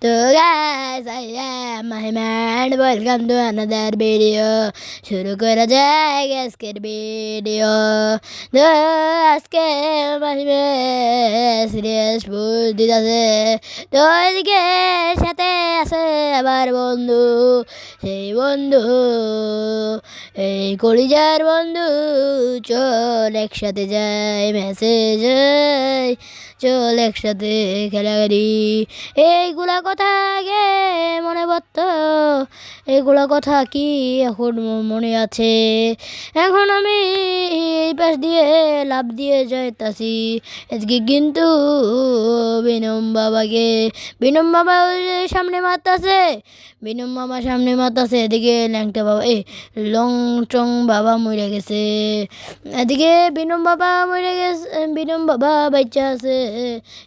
তো guys, I am Mahiman. Welcome to another video. শুরু করা যায় আজকের ভিডিও। তো আজকে মাহিমে সিরিয়াস ফুল দিতেছে। তো এদিকে সাথে আছে আমার বন্ধু, সেই বন্ধু এই কলিজার বন্ধু। চল একসাথে যাই মেসেজ, চল একসাথে খেলা করি। এইগুলা কথা আগে মনে পড়তো, এইগুলা কথা কি এখন মনে আছে? এখন আমি এই পাশ দিয়ে লাফ দিয়ে যাইতাছি। আজকে কিন্তু বিনম বাবা ওই যে সামনে মারতাছে, বিনম মামা সামনে মারতাছে। এদিকে ল্যাংটা বাবা লং টং বাবা মরে গেছে। এদিকে বিনম বাবা মরে গেছে, বিনম বাবা বাচ্চা আছে।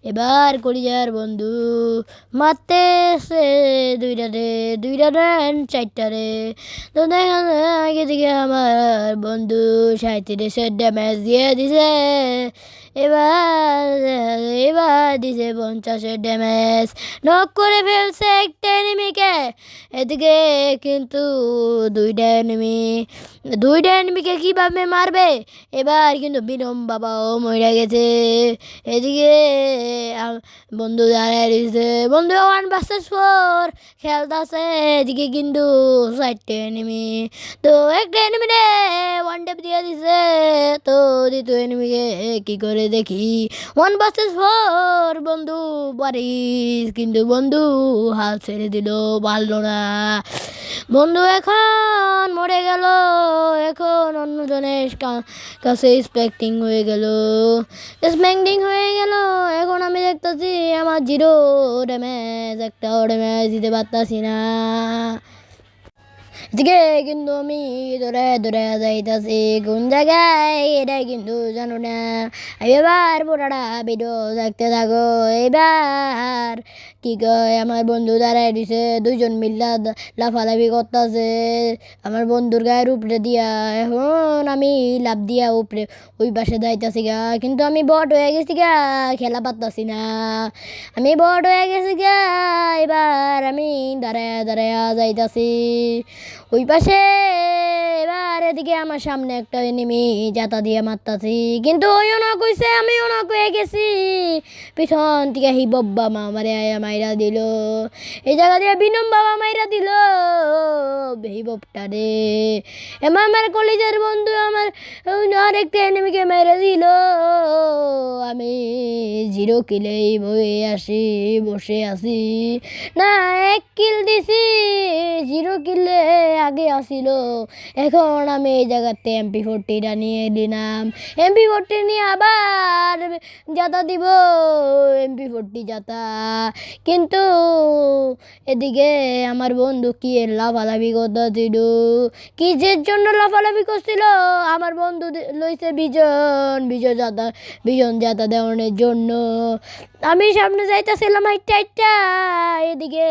এবার কলিজার বন্ধু মারতেছে দুইটা রে চারটা রে। তো দেখা যায় এদিকে আমার বন্ধু 37 ড্যামেজ দিয়ে দিছে। এবার দিছে 50 ড্যামেজ, নক করে ফেলছে একটা এনিমিকে। এদিকে কিন্তু দুইটা এনিমিকে কিভাবে মারবে? এবার কিন্তু বিনম বাবাও মরে গেছে। এদিকে বন্ধু দাঁড়ায় রয়েছে, বন্ধু 1 vs 4 খেলতেছে। এদিকে কিন্তু 4টে এনিমি। তো একটা এনিমি রে 1 ট্যাপ দিয়ে দিছে। তো দ্বিতীয় এনিমিকে কি করে দেখি। 1 vs 4 বন্ধু পারিস, কিন্তু বন্ধু হাল ছেড়ে দিল, পারল না। বন্ধু এখন মরে গেল, এখন অন্যজনের কাছে স্পেক্টিং হয়ে গেল। এখন আমি দেখতেছি আমার 0 ড্যামেজ, একটা ড্যামেজ দিতে পারতাছি না। এদিকে কিন্তু আমি দৌড়ে যাইতাছি কোন জায়গায় এটা কিন্তু জানো না। এবার পুরাটা ভিডিও দেখতে থাকো। এবার কি কয়, আমার বন্ধু দাঁড়ায় দিছে, দুইজন মিল্লা লাফালাফি করতেছে আমার বন্ধুর গায়ের উপরে দিয়া। এখন আমি লাফ দিয়া উপরে ওই পাশে যাইতাছি গা, কিন্তু আমি বট হয়ে গেছি গা, খেলা পারতাছি না। আমি বট হয়ে গেছি গা। এবার আমি দাঁড়ায় যাইতাছি ওই পাশে। এবার এদিকে আমার সামনে একটা এনিমি জাতা দিয়ে মারতাছি, কিন্তু ওইও না কইছে, আমিও না কয়ে গেছি। পিছন থেকে হি বব্বা মারে মাইরা দিল, এই জায়গা দিয়ে বিনম বাবা মাইরা দিল হি ববটা রে। আমার কলেজের বন্ধু আমার আরেকটা এনিমিকে মেরে দিল। আমি 0 কিলেই বসে আছি না, 1 কিল দিছি, 0 কিলে আগে আসিল। এখন আমি এই জায়গাতে MP40টা নিয়ে দিলাম। MP40 নিয়ে আবার যাতা দিব, MP40 যাতা। কিন্তু এদিকে আমার বন্ধু কি লাফালাফি করতেছিল, কিসের জন্য লাফালাফি করছিল? আমার বন্ধু লইছে বিজন যাতা দেওয়ানোর জন্য। আমি সামনে যাইতেছিলাম একটা, এদিকে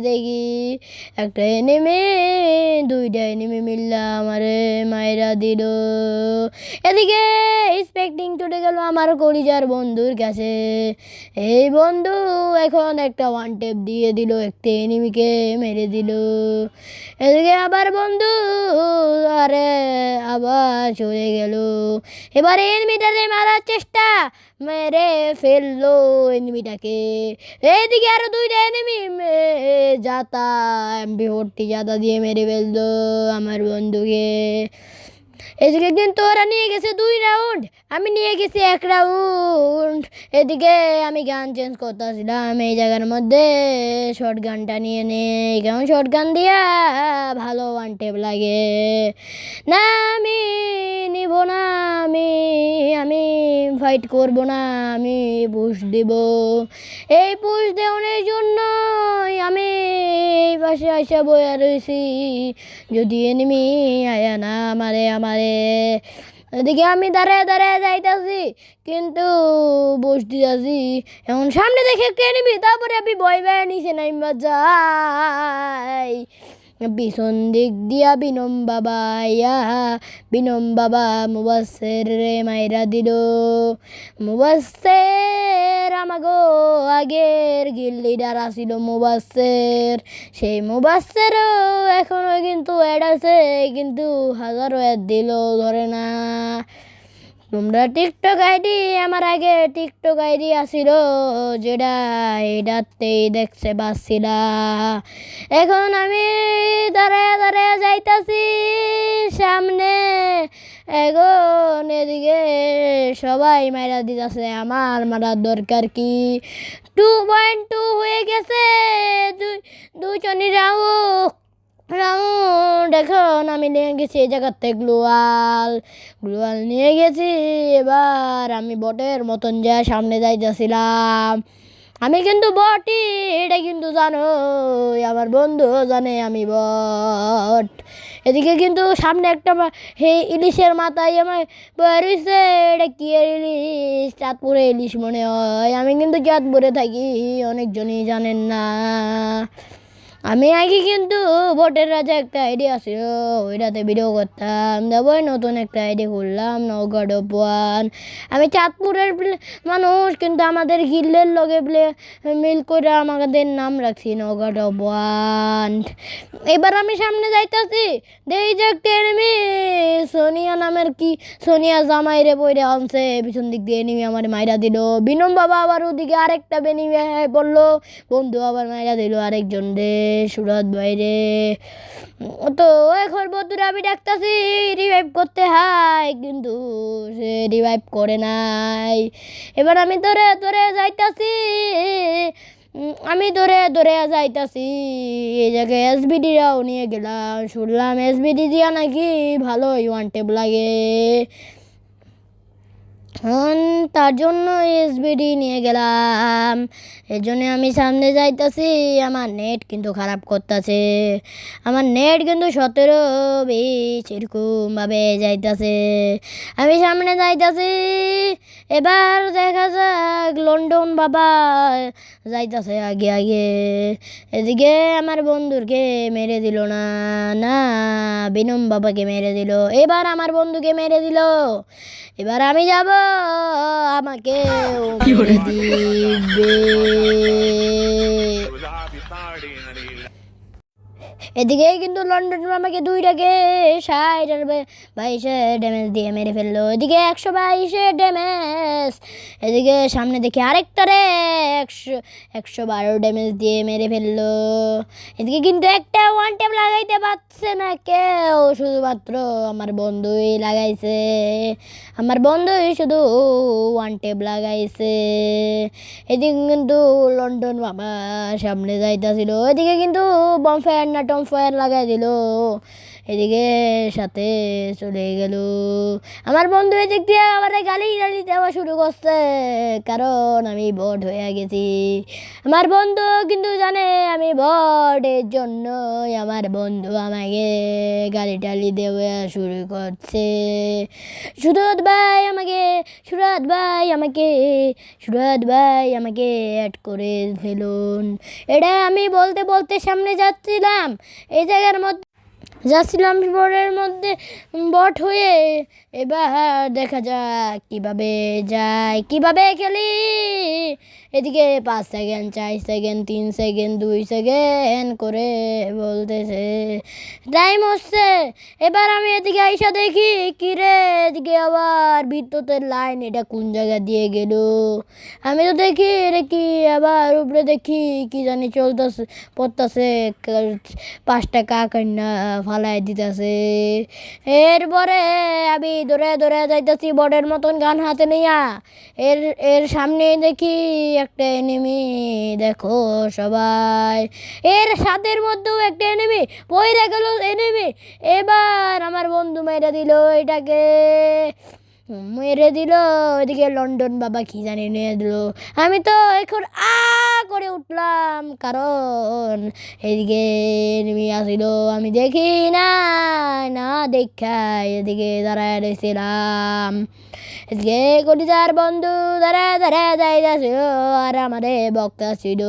দেখি একটা এনিমি, 2টা এনিমি মিললা আমারে মাইরা দিল। এদিকে স্পেক্টিং টুটে গেল আমার কলিজার বন্ধুর কাছে। এই বন্ধু এখন একটা 1 ট্যাপ দিয়ে দিল, একটা এনিমিকে মেরে দিল। এদিকে আবার বন্ধু আবার চলে গেল। এবার এনিমিটারে মারার চেষ্টা, মেরে ফেললো এনিমিটাকে। এইদিকে আরো 2টা এনিমি যাতা MP40 যাতা দিয়ে মেরে ফেললো আমার বন্ধুকে। এদিকে কিন্তু ওরা নিয়ে গেছে 2 রাউন্ড, আমি নিয়ে গেছি 1 রাউন্ড। এদিকে আমি গান চেঞ্জ করতেছিলাম এই জায়গার মধ্যে, শর্ট গানটা নিয়ে নেই, কারণ শর্ট গান দিয়া ভালো 1 ট্যাপ লাগে না। আমি নিব না, আমি ফাইট করব না, আমি পুশ দিব। এই পুশ দেওয়ার জন্য আমি এই পাশে আইসা বইয়া রয়েছি, যদি এনিমি আয়া না আমারে। এদিকে আমি দাঁড়ায় যাইতাছি, কিন্তু বস দিতেছি। এখন সামনে দেখে একটা এনিমি, তারপরে আমি ভয় নিচে নাইমা যাই। পিছন দিক দিয়া বিনম বাবা ইয়া বিনম বাবা মুবাসের রে মাইরা দিল। মুবাসের আমাগো আগের গিল লিডার আসিল মুবাসের, সেই মুবাসেরও এখনো কিন্তু অ্যাড আছে, কিন্তু হাজারো অ্যাড দিল ধরে না। তোমরা টিকটক আইডি আমার আগে টিকটক আইডি আসিল, যেটা এটাতেই দেখছে বাসছিলা। এখন আমি দাঁড়ায় দাঁড়ায় যাইতাছি সামনে, এখন এদিকে সবাই মাইরা দিতেছে, আমার মারার দরকার কি। 2.2 হয়ে গেছে, দুইজনই রাউন্ড। এখন আমি নিয়ে গেছি এই জায়গার থেকে গ্লোয়াল নিয়ে গেছি। এবার আমি বটের মতন যা সামনে যাইতেছিলাম। আমি কিন্তু বটই, এটা কিন্তু জানো, আমার বন্ধু জানে আমি বট। এদিকে কিন্তু সামনে একটা ইলিশের মাথায় আমার রয়েছে, এটা কি ইলিশ? চাঁদপুরে ইলিশ মনে হয়। আমি কিন্তু চাঁদপুরে থাকি, অনেকজনই জানেন না। আমি আগে কিন্তু ভোটের রাজা একটা আইডিয়া ছিল, ওইটাতে ভিডিও করতাম। তারপরে নতুন একটা আইডি করলাম, নৌকা ডোপান। আমি চাঁদপুরের মানুষ, কিন্তু আমাদের গিল্লের লগে মিল করে আমাদের নাম রাখছি নৌকা ডোপান। এবার আমি সামনে যাইতাছি, দেখি যে একটা এনিমি সোনিয়া নামের কি সোনিয়া জামাইরে পইরে আনছে, পিছন দিক দিয়ে এনিমি আমার মাইরা দিল। বিনম বাবা আবার ওদিকে আরেকটা এনিমি পড়লো, বন্ধু আবার মাইরা দিল আরেকজন রে, সুরত বাইরে। তো এখন বন্ধুরা আমি ডাকতেছি রিভাইভ করতে, হাই কিন্তু সে রিভাইভ করে নাই। এবার আমি ধরে যাইতাছি, আমি ধরে যাইতাছি। এই জায়গায় এসবিডিরাও নিয়ে গেলাম, শুনলাম এসবিডি দিয়া নাকি ভালোই ওয়ান টেপ লাগে। তার জন্য এসবিডি নিয়ে গেলাম। এর জন্য আমি সামনে যাইতাছি। আমার নেট কিন্তু খারাপ করতেছে, আমার নেট কিন্তু 17-20 এরকমভাবে যাইতাছে। আমি সামনে যাইতাছি, এবার দেখা যাক লন্ডন বাবা যাইতাছে আগে আগে। এদিকে আমার বন্ধুকে মেরে দিল না, বিনম বাবাকে মেরে দিল। এবার আমার বন্ধুকে মেরে দিল। এবার আমি যাব, আমাকে মেরে দিবে। এদিকে কিন্তু লন্ডন আমাকে দুইটাকে 60-22 ড্যামেজ দিয়ে মেরে ফেললো। এদিকে 122 ড্যামেজ। এদিকে সামনে দেখি আরেকটা রে 112 ড্যামেজ দিয়ে মেরে ফেললো। এদিকে কিন্তু একটা ওয়ান ট্যাপ লাগাইতে পারছে না কেউ, শুধুমাত্র আমার বন্ধুই লাগাইছে। আমার বন্ধুই শুধু ওয়ান ট্যাপ লাগাইছে। এদিকে কিন্তু লন্ডন বাবা সামনে যাইতাছিল, এদিকে কিন্তু বমফায়ার না টমফায়ার লাগাই দিল, এদিকে সাথে চলে গেল। আমার বন্ধু এদিক দিয়ে আবার গালি দেওয়া শুরু করছে, কারণ আমি বট হয়ে গেছি। আমার বন্ধু কিন্তু জানে আমি বট, এর জন্যই আমার বন্ধু আমাকে গালি টালি দেওয়া শুরু করছে। সুরত ভাই আমাকে অ্যাড করে ফেলুন। এটা আমি বলতে সামনে যাচ্ছিলাম, এই জায়গার মধ্যে যাচ্ছিলাম বোর্ডের মধ্যে বট হয়ে। এবার দেখা যাক কিভাবে খেলি। এদিকে 5 সেকেন্ড 4 সেকেন্ড 3 সেকেন্ড 2 সেকেন্ড করে বলতেছে, টাইম হচ্ছে। এবার আমি এদিকে আইসা দেখি কিরে, এদিকে আবার বিদ্যুতের লাইন, এটা কোন জায়গা দিয়ে গেল। আমি তো দেখি এটা কি, আবার উপরে দেখি কি জানি পড়তেছে, 5 টাকা কন্যা ফালাই দিতেছে। এরপরে আমি দৌড়ে যাইতেছি বটের মতন গান হাতে নিয়া। এর সামনে দেখি একটা এনিমি, দেখো সবাই, এর সাথের মধ্যেও একটা এনিমি পইরা গেল এনিমি। এবার আমার বন্ধু মেরে দিল এটাকে, এদিকে লন্ডন বাবা কি জানি নিয়ে দিল। আমি তো এখন করে উঠলাম, কারণ এদিকে এনিমি আসিল, আমি দেখি না দেখা এদিকে দাঁড়ায় রয়েছিলাম। এদিকে কলিজার বন্ধু ধরে ধরে যাইতাছিল আর আমারে বকতাছিল।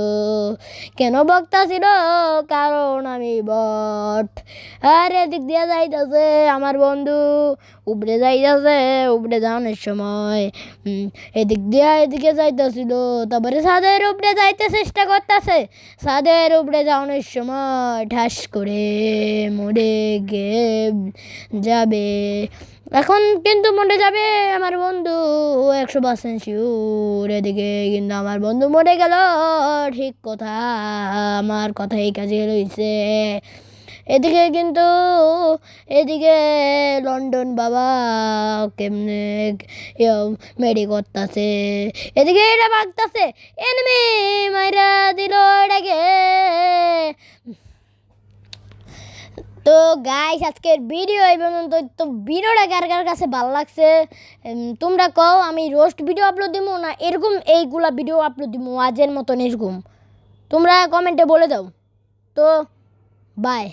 কেন বকতাছিল? কারণ আমি বট। আর এদিক দিয়ে যাইতাছে আমার বন্ধু, উপরে যাইতাছে, উপরে যাওয়ানোর সময় এদিক দিয়ে এদিকে যাইতাছিল, তারপরে ছাদের উপরে যাইতে চেষ্টা করতেছে। ছাদের উপরে যাওয়ানোর সময় ঠাস করে মরে গিয়ে যাবে। এখন কিন্তু মরে যাবে আমার বন্ধু 100% শিওর। এদিকে কিন্তু আমার বন্ধু মরে গেল, ঠিক কথা, আমার কথা এই কাজে রয়েছে। এদিকে কিন্তু এদিকে লন্ডন বাবা কেমনে মেডি করতেছে, এদিকে এটা ভাগতেছে, এনিমি মাইরা দিল এটাকে। তো গাইস আজকের ভিডিও এই পর্যন্ত। তো ভিডিওটা কার কার কাছে ভালো লাগছে তোমরা কও। আমি রোস্ট ভিডিও আপলোড দিব না এরকম এইগুলা ভিডিও আপলোড দিব আজের মতন এরকম, তোমরা কমেন্টে বলে দাও। তো বাই।